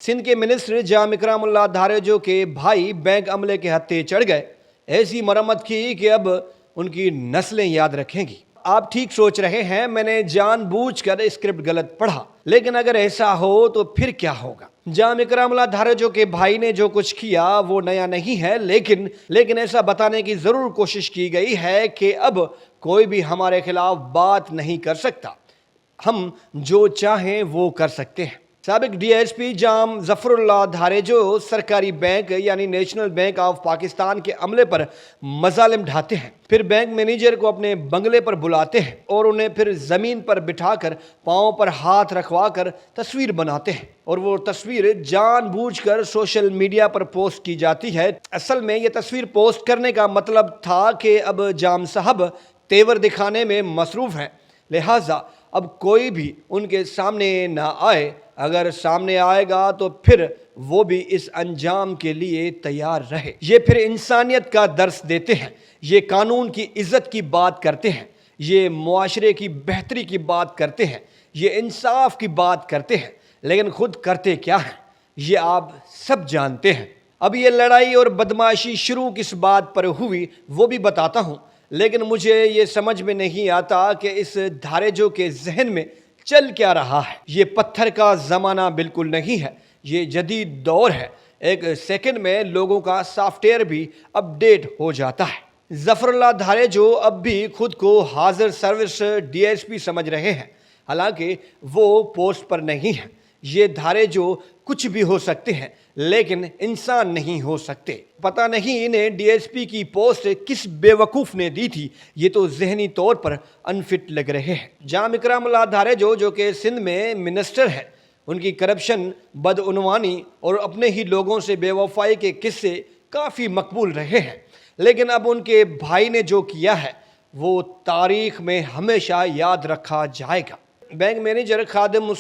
सिंध के मिनिस्टर जाम इकरामुल्लाह धारेजो के भाई बैंक अमले के हत्थे चढ़ गए। ऐसी मरम्मत की कि अब उनकी नस्लें याद रखेंगी। आप ठीक सोच रहे हैं, मैंने जानबूझकर स्क्रिप्ट गलत पढ़ा, लेकिन अगर ऐसा हो तो फिर क्या होगा। जाम इकरामुल्लाह धारेजो के भाई ने जो कुछ किया वो नया नहीं है, लेकिन ऐसा बताने की जरूर कोशिश की गई है कि अब कोई भी हमारे खिलाफ बात नहीं कर सकता। हम जो चाहें वो कर सकते हैं। साबिक डीएसपी जाम जफरुल्लाह धारेजो सरकारी बैंक यानी नेशनल बैंक ऑफ पाकिस्तान के अमले पर मजालिम ढाते हैं, फिर बैंक मैनेजर को अपने बंगले पर बुलाते हैं और उन्हें फिर जमीन पर बिठाकर पांव पर हाथ रखवाकर तस्वीर बनाते हैं और वो तस्वीर जानबूझकर सोशल मीडिया पर पोस्ट की जाती है। असल में ये तस्वीर पोस्ट करने का मतलब था कि अब जाम साहब तेवर दिखाने में मसरूफ हैं, लिहाजा अब कोई भी उनके सामने ना आए। अगर सामने आएगा तो फिर वो भी इस अंजाम के लिए तैयार रहे। ये फिर इंसानियत का दर्स देते हैं, ये कानून की इज्जत की बात करते हैं, ये मुआशरे की बेहतरी की बात करते हैं, ये इंसाफ की बात करते हैं, लेकिन खुद करते क्या हैं ये आप सब जानते हैं। अब ये लड़ाई और बदमाशी शुरू किस बात पर हुई वो भी बताता हूँ, लेकिन मुझे ये समझ में नहीं आता कि इस धारेजो के जहन में चल क्या रहा है। ये पत्थर का ज़माना बिल्कुल नहीं है, ये जदीद दौर है। एक सेकंड में लोगों का सॉफ्टवेयर भी अपडेट हो जाता है। जफरुल्लाह धारेजो अब भी खुद को हाजिर सर्विस डीएसपी समझ रहे हैं, हालांकि वो पोस्ट पर नहीं है। ये धारेजो कुछ भी हो सकते हैं, लेकिन इंसान नहीं हो सकते। पता नहीं इन्हें डीएसपी की पोस्ट किस बेवकूफ़ ने दी थी, ये तो जहनी तौर पर अनफिट लग रहे हैं। जाम इकरामुल्लाह धारेजो जो कि सिंध में मिनिस्टर है, उनकी करप्शन, बदउनवानी और अपने ही लोगों से बेवफाई के किस्से काफ़ी मकबूल रहे हैं, लेकिन अब उनके भाई ने जो किया है वो तारीख में हमेशा याद रखा जाएगा। बैंक मैनेजर खादिम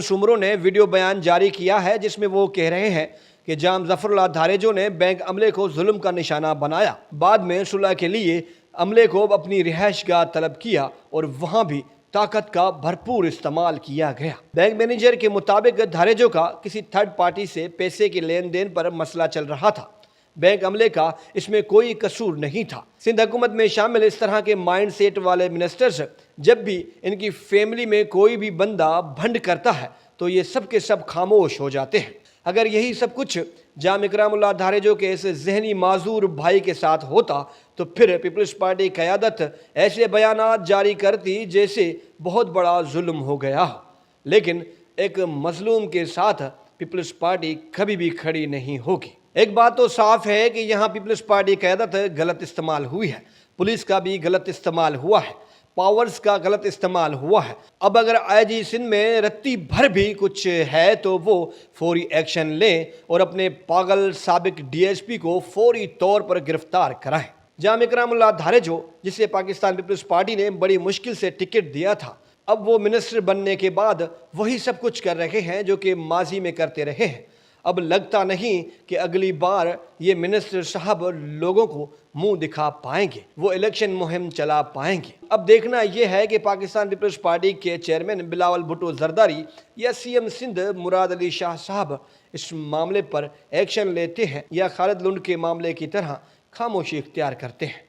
सुमरो ने वीडियो बयान जारी किया है, जिसमें वो कह रहे हैं कि जाम जफरुल्लाह धारेजो ने बैंक अमले को जुल्म का निशाना बनाया। बाद में सुलह के लिए अमले को अपनी रिहाइशगाह तलब किया और वहाँ भी ताकत का भरपूर इस्तेमाल किया गया। बैंक मैनेजर के मुताबिक धारेजो का किसी थर्ड पार्टी से पैसे के लेन देन पर मसला चल रहा था। बैंक अमले का इसमें कोई कसूर नहीं था। सिंध हुकूमत में शामिल इस तरह के माइंड सेट वाले मिनिस्टर्स जब भी इनकी फैमिली में कोई भी बंदा भंड करता है तो ये सब के सब खामोश हो जाते हैं। अगर यही सब कुछ जाम इकरामुल्लाह धारेजो के इस जहनी माजूर भाई के साथ होता तो फिर पीपल्स पार्टी क़यादत ऐसे बयानात जारी करती जैसे बहुत बड़ा जुल्म हो गया हो, लेकिन एक मजलूम के साथ पीपल्स पार्टी कभी भी खड़ी नहीं होगी। एक बात तो साफ है कि यहाँ पीपल्स पार्टी क़यादत गलत इस्तेमाल हुई है, पुलिस का भी गलत इस्तेमाल हुआ है, पावर्स का गलत इस्तेमाल हुआ है। अब अगर आईजी सिंध में रत्ती भर भी कुछ है तो वो फौरी एक्शन लें और अपने पागल साबिक डीएसपी को फौरी तौर पर गिरफ्तार कराएं। जाम इकरामुल्लाह धारेजो, जिसे पाकिस्तान पीपल्स पार्टी ने बड़ी मुश्किल से टिकट दिया था, अब वो मिनिस्टर बनने के बाद वही सब कुछ कर रहे हैं जो कि माजी में करते रहे हैं। अब लगता नहीं कि अगली बार ये मिनिस्टर साहब लोगों को मुंह दिखा पाएंगे, वो इलेक्शन मुहिम चला पाएंगे। अब देखना यह है कि पाकिस्तान पीपल्स पार्टी के चेयरमैन बिलावल भुट्टो जरदारी या सीएम सिंध मुराद अली शाह साहब इस मामले पर एक्शन लेते हैं या खालिद लुंड के मामले की तरह खामोशी इख्तियार करते हैं।